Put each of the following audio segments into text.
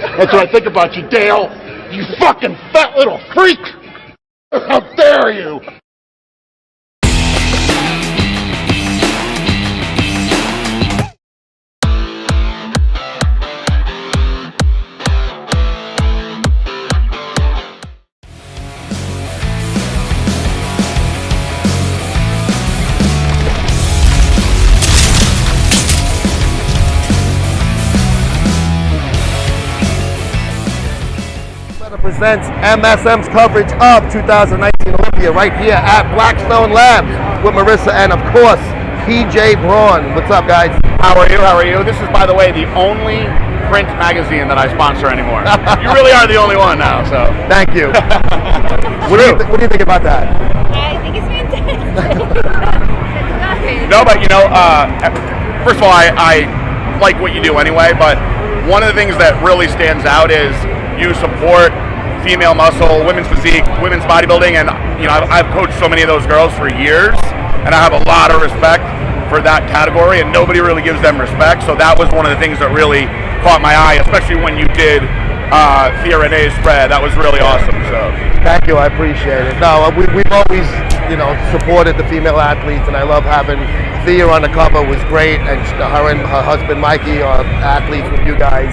That's what I think about you, Dale. You fucking fat little freak. How dare you? Presents MSM's coverage of 2019 Olympia right here at Blackstone Labs with Marissa and, of course, PJ Braun. What's up, guys? How are you? How are you? This is, by the way, the only print magazine that I sponsor anymore. You really are the only one now, so. Thank you. What do you think about that? I think it's fantastic. No, but you know, first of all, I like what you do anyway, but one of the things that really stands out is you support female muscle, women's physique, women's bodybuilding, and you know I've coached so many of those girls for years, and I have a lot of respect for that category, and nobody really gives them respect. So that was one of the things that really caught my eye, especially when you did Thea Renee's spread. That was really awesome. So thank you, I appreciate it. No, we've always supported the female athletes, and I love having Thea on the cover. Was great, and her and her husband Mikey are athletes with you guys.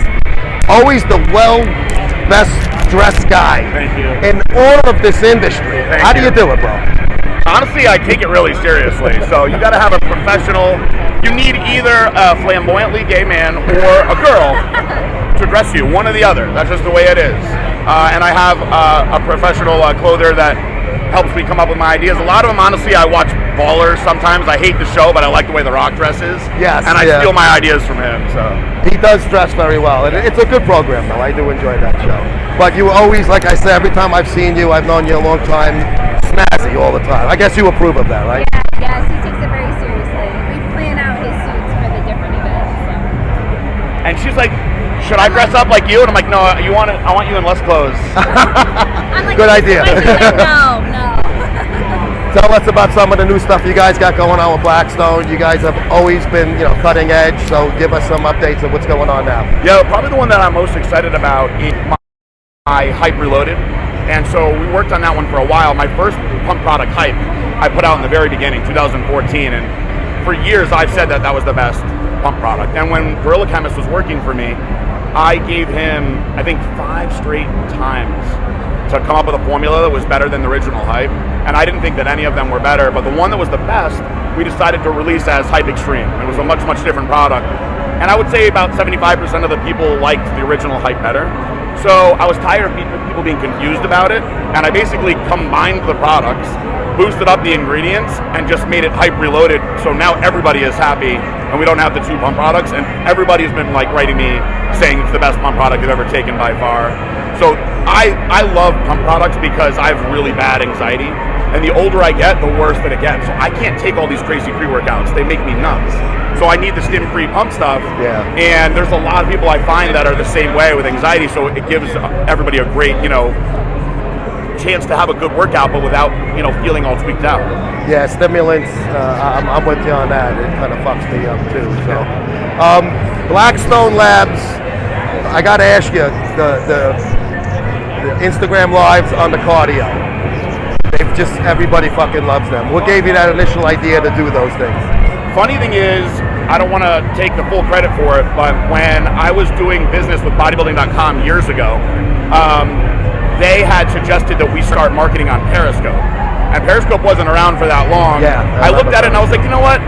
Always the best dressed guy in all of this industry. How do you do it, bro? Honestly, I take it really seriously. So you got to have a professional. You need either a flamboyantly gay man or a girl to dress you, one or the other. That's just the way it is. And I have a professional clother that helps me come up with my ideas. A lot of them, honestly, I watch Ballers sometimes. I hate the show, but I like the way The Rock dresses. Yes. And I steal my ideas from him. So he does dress very well, and it's a good program, though. I do enjoy that show. But you always, like I said, every time I've seen you, I've known you a long time, snazzy all the time. I guess you approve of that, right? Yes, he takes it very seriously. We plan out his suits for the different events. So. And she's like, should I dress up like you? And I'm like, no, I want you in less clothes. I'm like, good idea. No. Tell us about some of the new stuff you guys got going on with Blackstone. You guys have always been, cutting edge. So give us some updates of what's going on now. Yeah, probably the one that I'm most excited about is my Hype Reloaded. And so we worked on that one for a while. My first pump product, Hype, I put out in the very beginning, 2014. And for years, I've said that was the best pump product. And when Gorilla Chemist was working for me, I gave him, I think, 5 straight times to come up with a formula that was better than the original Hype. And I didn't think that any of them were better, but the one that was the best, we decided to release as Hype Extreme. It was a much, much different product. And I would say about 75% of the people liked the original Hype better. So I was tired of people being confused about it, and I basically combined the products, boosted up the ingredients, and just made it Hype Reloaded. So now everybody is happy, and we don't have the 2 pump products, and everybody's been writing me saying it's the best pump product they've ever taken by far. So I love pump products because I have really bad anxiety, and the older I get, the worse that it gets. So I can't take all these crazy pre-workouts. They make me nuts. So I need the stim-free pump stuff. Yeah. And there's a lot of people I find that are the same way with anxiety, so it gives everybody a great, chance to have a good workout, but without, feeling all tweaked out. Yeah, stimulants, I'm with you on that. It kind of fucks me up too. So, Blackstone Labs, I got to ask you, the Instagram lives on the cardio. Everybody fucking loves them. What gave you that initial idea to do those things? Funny thing is, I don't want to take the full credit for it, but when I was doing business with bodybuilding.com years ago, they had suggested that we start marketing on Periscope. And Periscope wasn't around for that long. Yeah, I looked at it and I was like, you know what?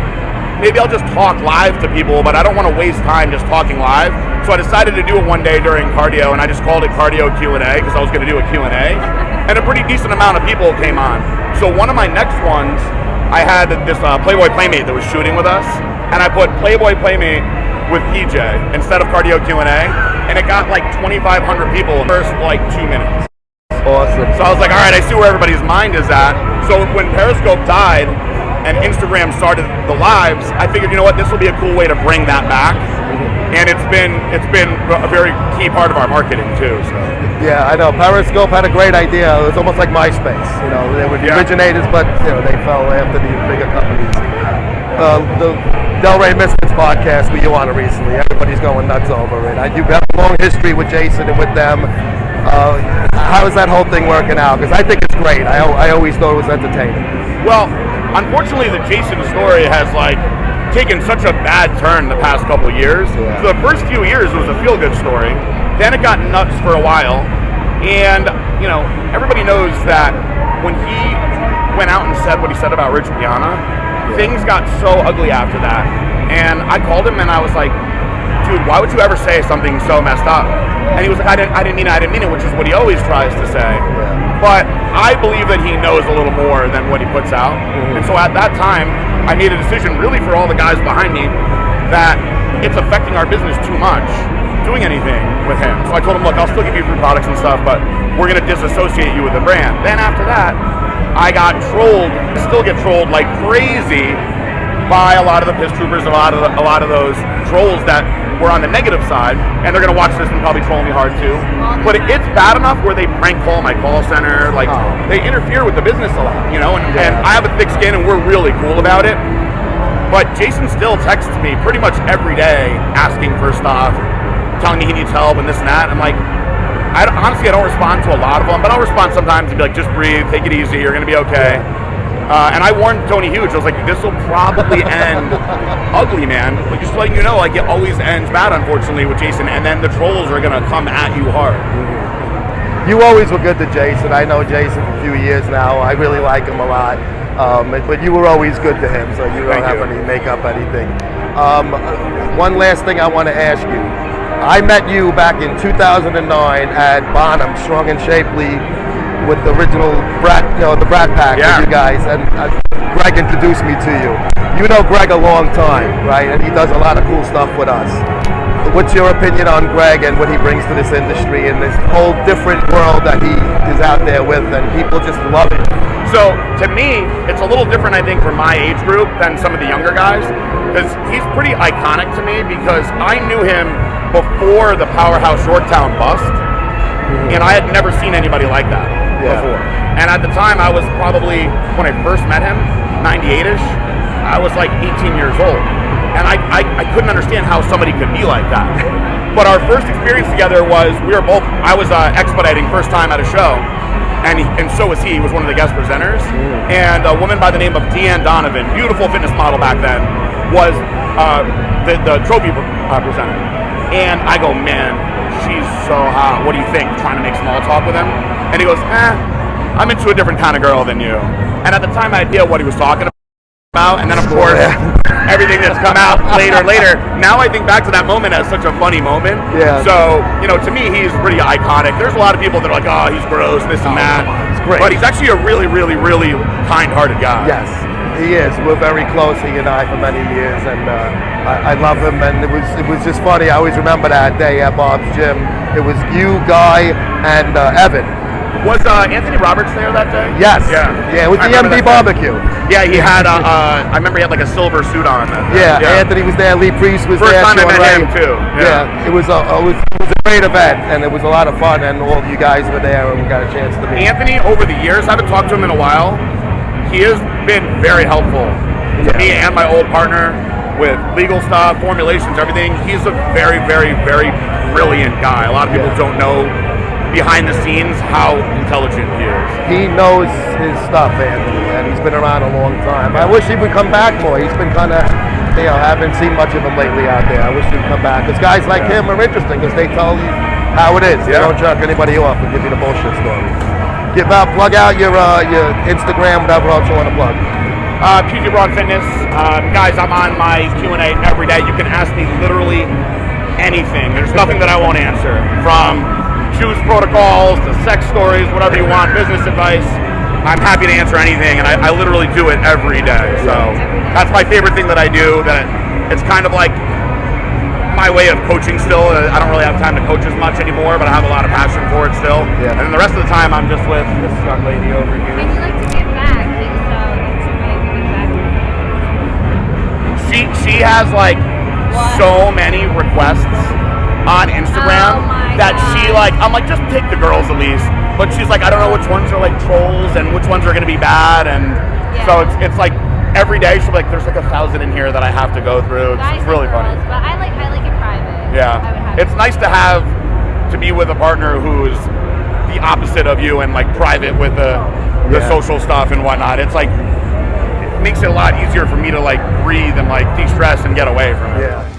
Maybe I'll just talk live to people, but I don't want to waste time just talking live. So I decided to do it one day during cardio, and I just called it Cardio Q&A because I was going to do a Q&A. And a pretty decent amount of people came on. So one of my next ones, I had this Playboy Playmate that was shooting with us, and I put Playboy Playmate with PJ instead of Cardio Q&A, and it got 2,500 people in the first 2 minutes. Awesome. So I was like, all right, I see where everybody's mind is at. So when Periscope died and Instagram started the lives, I figured, you know what, this will be a cool way to bring that back. And it's been a very key part of our marketing too. So. Yeah, I know. Periscope had a great idea. It was almost like MySpace. They were the originators, but they fell after the bigger companies. Delray Misfits podcast with you on it recently. Everybody's going nuts over it. You have a long history with Jason and with them. How is that whole thing working out? Because I think it's great. I always thought it was entertaining. Well, unfortunately, the Jason story has taken such a bad turn the past couple of years. Yeah. So the first few years was a feel-good story. Then it got nuts for a while, and everybody knows that when he went out and said what he said about Rich Piana, things got so ugly after that. And I called him and I was like, dude, why would you ever say something so messed up? And he was like, I didn't mean it, which is what he always tries to say. But I believe that he knows a little more than what he puts out. And so at that time, I made a decision really for all the guys behind me that it's affecting our business too much doing anything with him. So I told him, look, I'll still give you free products and stuff, but we're going to disassociate you with the brand. Then after that, I got trolled, still get trolled like crazy by a lot of the piss troopers, a lot of those trolls that were on the negative side, and they're going to watch this and probably troll me hard too. But it's bad enough where they prank call my call center, they interfere with the business a lot, and I have a thick skin and we're really cool about it. But Jason still texts me pretty much every day asking for stuff, telling me he needs help and this and that. I'm like, honestly, I don't respond to a lot of them, but I'll respond sometimes and be like, just breathe, take it easy, you're going to be okay. And I warned Tony Hughes, I was like, this will probably end ugly, man. Like, just letting you know, it always ends bad, unfortunately, with Jason, and then the trolls are going to come at you hard. You always were good to Jason. I know Jason for a few years now. I really like him a lot. But you were always good to him, so you don't have any make up anything. One last thing I want to ask you. I met you back in 2009 at Bonham, Strong and Shapely, with the original the Brat Pack with you guys, and Greg introduced me to you. You know Greg a long time, right? And he does a lot of cool stuff with us. What's your opinion on Greg and what he brings to this industry and this whole different world that he is out there with, and people just love it? So to me, it's a little different, I think, for my age group than some of the younger guys, because he's pretty iconic to me because I knew him before the Powerhouse Shorttown bust, and I had never seen anybody like that before. And at the time, I was probably, when I first met him, 98-ish, I was like 18 years old. And I couldn't understand how somebody could be like that. But our first experience together was, I was expediting first time at a show, and so was he. He was one of the guest presenters. And a woman by the name of Deanne Donovan, beautiful fitness model back then, was the trophy presenter. And I go, man, she's so hot. What do you think? Trying to make small talk with him? And he goes, I'm into a different kind of girl than you. And at the time, I had no idea what he was talking about. And then, of course, everything that's come out later. Now I think back to that moment as such a funny moment. Yeah. So, to me, he's pretty iconic. There's a lot of people that are like, oh, he's gross, this and that. It's great. But he's actually a really, really, really kind-hearted guy. Yes, he is. We're very close, he and I, for many years, and I love him. And it was just funny. I always remember that day at Bob's gym. It was you, Guy, and Evan. Was Anthony Roberts there that day? Yes. Yeah, with the MD barbecue. Yeah, he had, I remember he had like a silver suit on. Yeah, Anthony was there, Lee Priest was there. First time I met him too. Yeah, it was a great event, and it was a lot of fun, and all of you guys were there, and we got a chance to meet. Anthony, over the years, I haven't talked to him in a while, he has been very helpful to me and my old partner with legal stuff, formulations, everything. He's a very, very, very brilliant guy. A lot of people don't know behind the scenes how intelligent he is. He knows his stuff, Anthony, and he's been around a long time. I wish he would come back more. He's been kind of, I haven't seen much of him lately out there. I wish he'd come back, because guys like him are interesting, because they tell you how it is. They don't jerk anybody off and give you the bullshit story. Plug out your Instagram, whatever else you want to plug. PJ Braun Fitness. Guys, I'm on my Q&A every day. You can ask me literally anything. There's nothing that I won't answer, from shoes protocols to sex stories, whatever you want, business advice. I'm happy to answer anything, and I literally do it every day. So that's my favorite thing that I do. That it's kind of like my way of coaching still. I don't really have time to coach as much anymore, but I have a lot of passion for it still. Yeah. And then the rest of the time, I'm just with this young lady over here. And you like to give back, so that's your way of giving back. She has like so many requests on Instagram that she I'm like, just pick the girls at least. But she's like, I don't know which ones are like trolls and which ones are going to be bad, and so it's like every day she'll be like, there's like 1,000 in here that I have to go through. It's really funny. But I like it private. Yeah, it's nice to be with a partner who's the opposite of you and like private with the social stuff and whatnot. It's like, it makes it a lot easier for me to like breathe and like de-stress and get away from it. Yeah.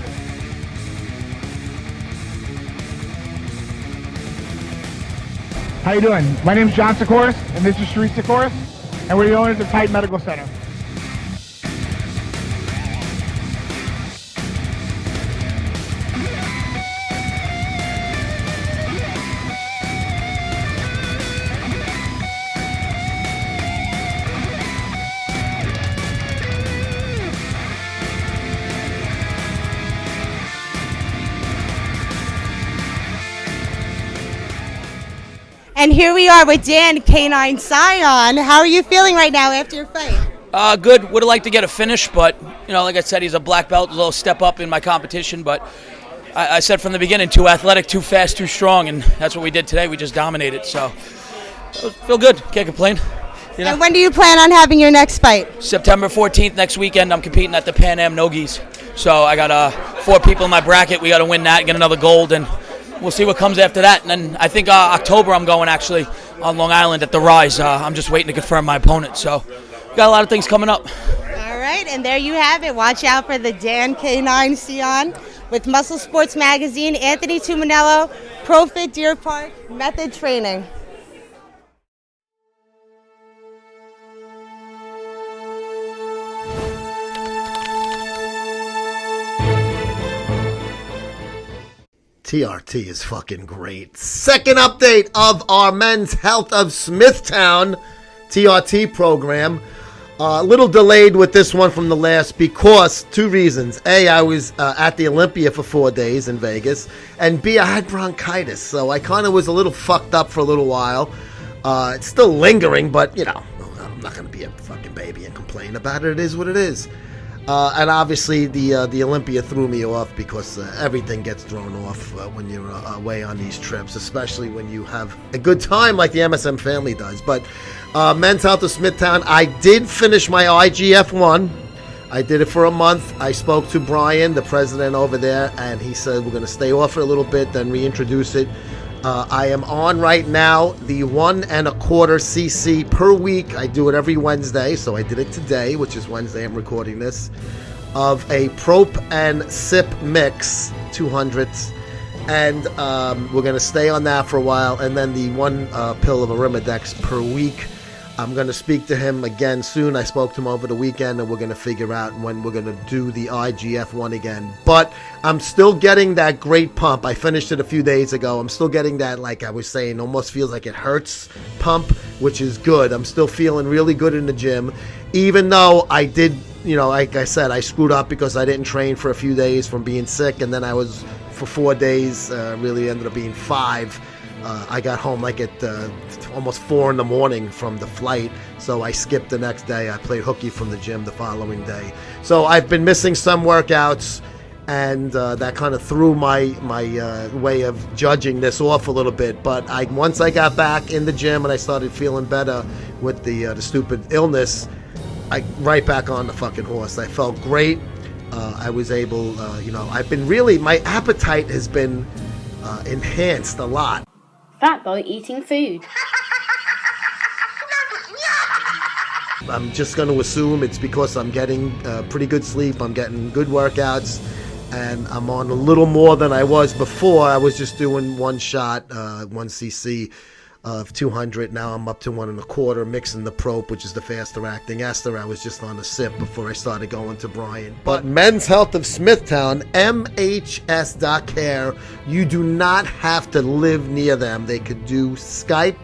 How you doing? My name is John Sikoris, and this is Sharice Sikoris, and we're the owners of Titan Medical Center. And here we are with Dan Canine Cion. How are you feeling right now after your fight? Good. Would have liked to get a finish, but like I said, he's a black belt, a little step up in my competition. But I said from the beginning, too athletic, too fast, too strong, and that's what we did today. We just dominated. So feel good. Can't complain. And when do you plan on having your next fight? September 14th, next weekend. I'm competing at the Pan Am No-Gis. So I got 4 people in my bracket. We got to win that, get another gold, and we'll see what comes after that. And then I think October I'm going actually on Long Island at the Rise. I'm just waiting to confirm my opponent. So got a lot of things coming up. All right, and there you have it. Watch out for the Dan Canine Cion with Muscle Sports Magazine, Anthony Tuminello, ProFit Deer Park, Method Training. TRT is fucking great. Second update of our Men's Health of Smithtown TRT program. A little delayed with this one from the last because 2 reasons. A, I was at the Olympia for 4 days in Vegas. And B, I had bronchitis. So I kind of was a little fucked up for a little while. It's still lingering, but, I'm not going to be a fucking baby and complain about it. It is what it is. And obviously the Olympia threw me off because everything gets thrown off when you're away on these trips, especially when you have a good time like the MSM family does. But Men's Health of Smithtown, I did finish my IGF-1. I did it for a month. I spoke to Brian, the president over there, and he said we're going to stay off for a little bit, then reintroduce it. I am on right now the 1 1/4 cc per week. I do it every Wednesday, so I did it today, which is Wednesday. I'm recording this, of a Prop and Sip mix, 200s, and we're gonna stay on that for a while. And then the 1 pill of Arimidex per week. I'm going to speak to him again soon. I spoke to him over the weekend, and we're going to figure out when we're going to do the IGF-1 again. But I'm still getting that great pump. I finished it a few days ago. I'm still getting that, like I was saying, almost feels like it hurts pump, which is good. I'm still feeling really good in the gym, even though I did, like I said, I screwed up because I didn't train for a few days from being sick, and then I was for 4 days, really ended up being 5. I got home like at almost 4 in the morning from the flight, so I skipped the next day. I played hooky from the gym the following day. So I've been missing some workouts, and that kind of threw my way of judging this off a little bit. But once I got back in the gym and I started feeling better with the stupid illness, I right back on the fucking horse. I felt great. I was able, I've been really, my appetite has been enhanced a lot. Fat boy eating food. I'm just going to assume it's because I'm getting pretty good sleep, I'm getting good workouts, and I'm on a little more than I was before. I was just doing 1 shot, 1 cc of 200. Now I'm up to 1 1/4, mixing the Prop, which is the faster acting ester. I was just on a sip before I started going to Brian. But Men's Health of Smithtown, MHS.care. You do not have to live near them. They could do Skype.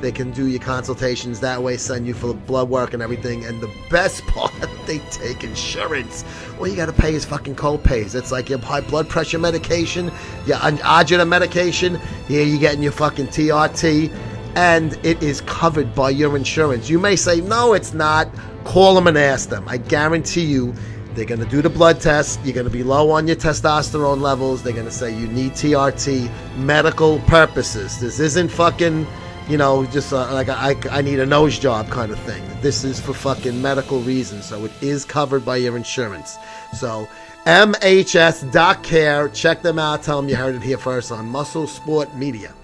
They can do your consultations that way, send you for blood work and everything. And the best part, they take insurance. All you got to pay is fucking co-pays. It's like your high blood pressure medication, your agita medication. Here you're getting your fucking TRT, and it is covered by your insurance. You may say, no, it's not. Call them and ask them. I guarantee you, they're going to do the blood test. You're going to be low on your testosterone levels. They're going to say you need TRT, medical purposes. This isn't fucking, you know, just like I need a nose job kind of thing. This is for fucking medical reasons, so it is covered by your insurance. So MHS.care, check them out. Tell them you heard it here first on Muscle Sport Media.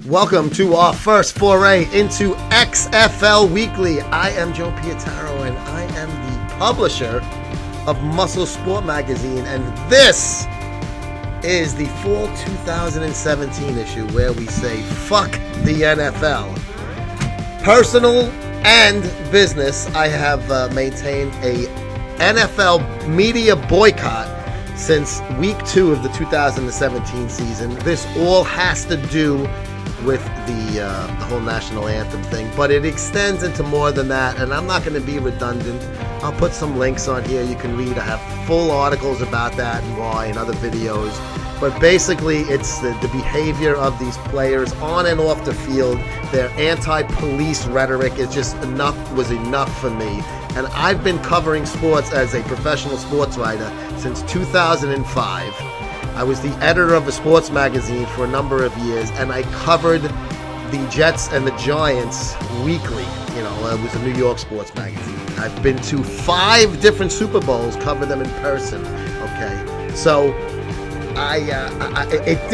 Welcome to our first foray into XFL Weekly. I am Joe Pietaro, and I am the publisher of Muscle Sport Magazine, and this is the fall 2017 issue where we say fuck the NFL. Personal and business, I have maintained a NFL media boycott since week 2 of the 2017 season. This all has to do with the whole national anthem thing, but it extends into more than that, and I'm not going to be redundant. I'll put some links on here you can read. I have full articles about that and why, and other videos, but basically it's the behavior of these players on and off the field. Their anti-police rhetoric is just was enough for me, and I've been covering sports as a professional sports writer since 2005. I was the editor of a sports magazine for a number of years, and I covered the Jets and the Giants weekly. You know, it was a New York sports magazine. I've been to 5 different Super Bowls, covered them in person. Okay, so it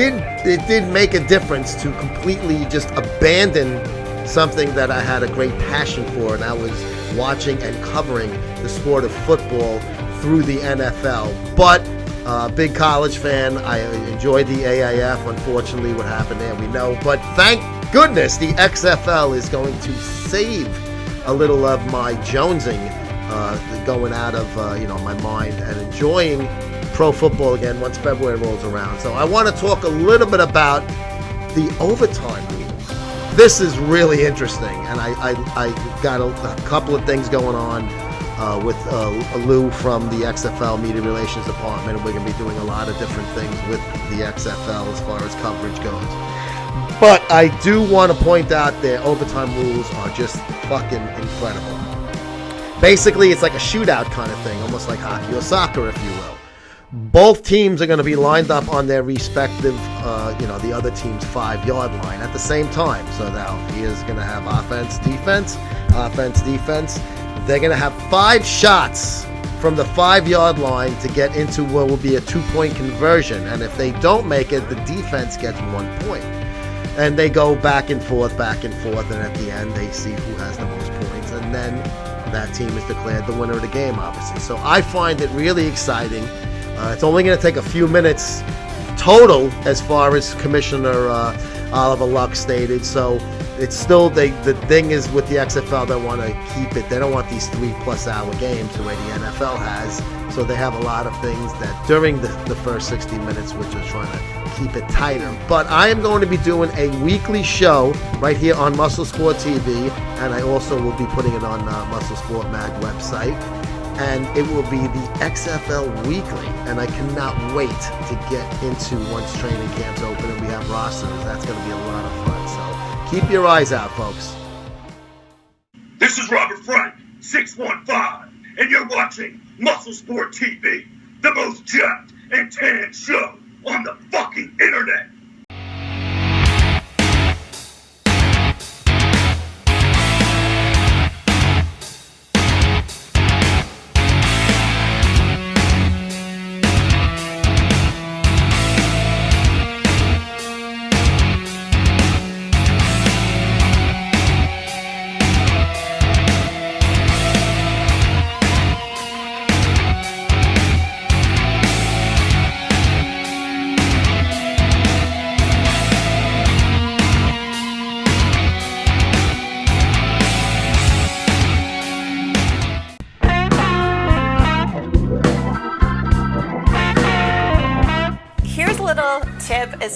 did make a difference to completely just abandon something that I had a great passion for, and I was watching and covering the sport of football through the NFL. But big college fan. I enjoyed the AIF. Unfortunately, what happened there, we know. But thank goodness the XFL is going to save a little of my jonesing, going out of my mind, and enjoying pro football again once February rolls around. So I want to talk a little bit about the overtime rules. This is really interesting, and I got a couple of things going on with Lou from the XFL Media Relations Department. We're going to be doing a lot of different things with the XFL as far as coverage goes. But I do want to point out their overtime rules are just fucking incredible. Basically, it's like a shootout kind of thing, almost like hockey or soccer, if you will. Both teams are going to be lined up on their respective, the other team's 5-yard line at the same time. So now he is going to have offense, defense. They're going to have 5 shots from the 5-yard line to get into what will be a 2-point conversion. And if they don't make it, the defense gets 1 point. And they go back and forth, and at the end they see who has the most points. And then that team is declared the winner of the game, obviously. So I find it really exciting. It's only going to take a few minutes total, as far as Commissioner Oliver Luck stated. So it's still, the thing is with the XFL, they want to keep it. They don't want these 3+ hour games the way the NFL has. So they have a lot of things that during the first 60 minutes, which are trying to keep it tighter. But I am going to be doing a weekly show right here on Muscle Sport TV, and I also will be putting it on Muscle Sport Mag website. And it will be the XFL Weekly, and I cannot wait to get into once training camps open and we have rosters. That's going to be a lot of fun. So keep your eyes out, folks. This is Robert Frank, 615, and you're watching Muscle Sport TV, the most jacked and tan show on the fucking internet.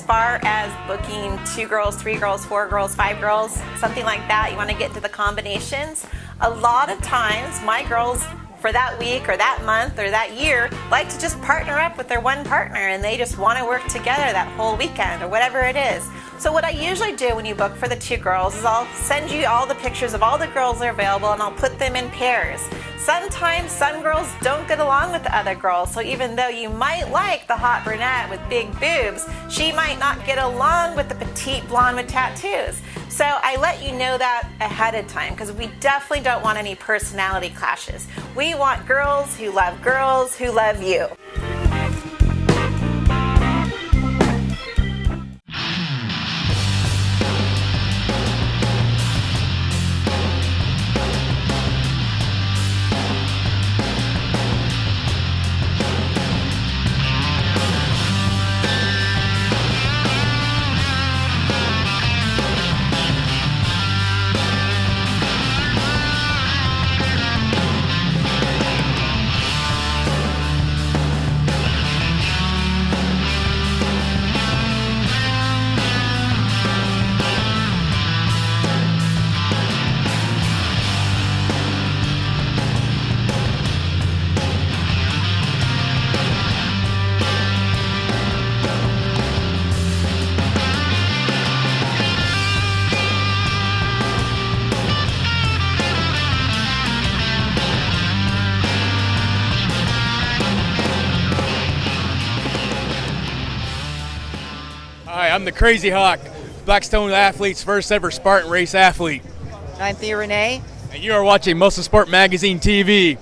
as far as booking 2 girls, 3 girls, 4 girls, 5 girls, something like that, you want to get into the combinations, a lot of times my girls for that week or that month or that year like to just partner up with their one partner, and they just want to work together that whole weekend or whatever it is. So what I usually do when you book for the 2 girls is I'll send you all the pictures of all the girls that are available, and I'll put them in pairs. Sometimes some girls don't get along with the other girls, so even though you might like the hot brunette with big boobs, she might not get along with the petite blonde with tattoos. So I let you know that ahead of time, because we definitely don't want any personality clashes. We want girls who love you. Hi, I'm the Crazy Hawk, Blackstone Athlete's first ever Spartan race athlete. I'm Thea Renee. And you are watching Muscle Sport Magazine TV.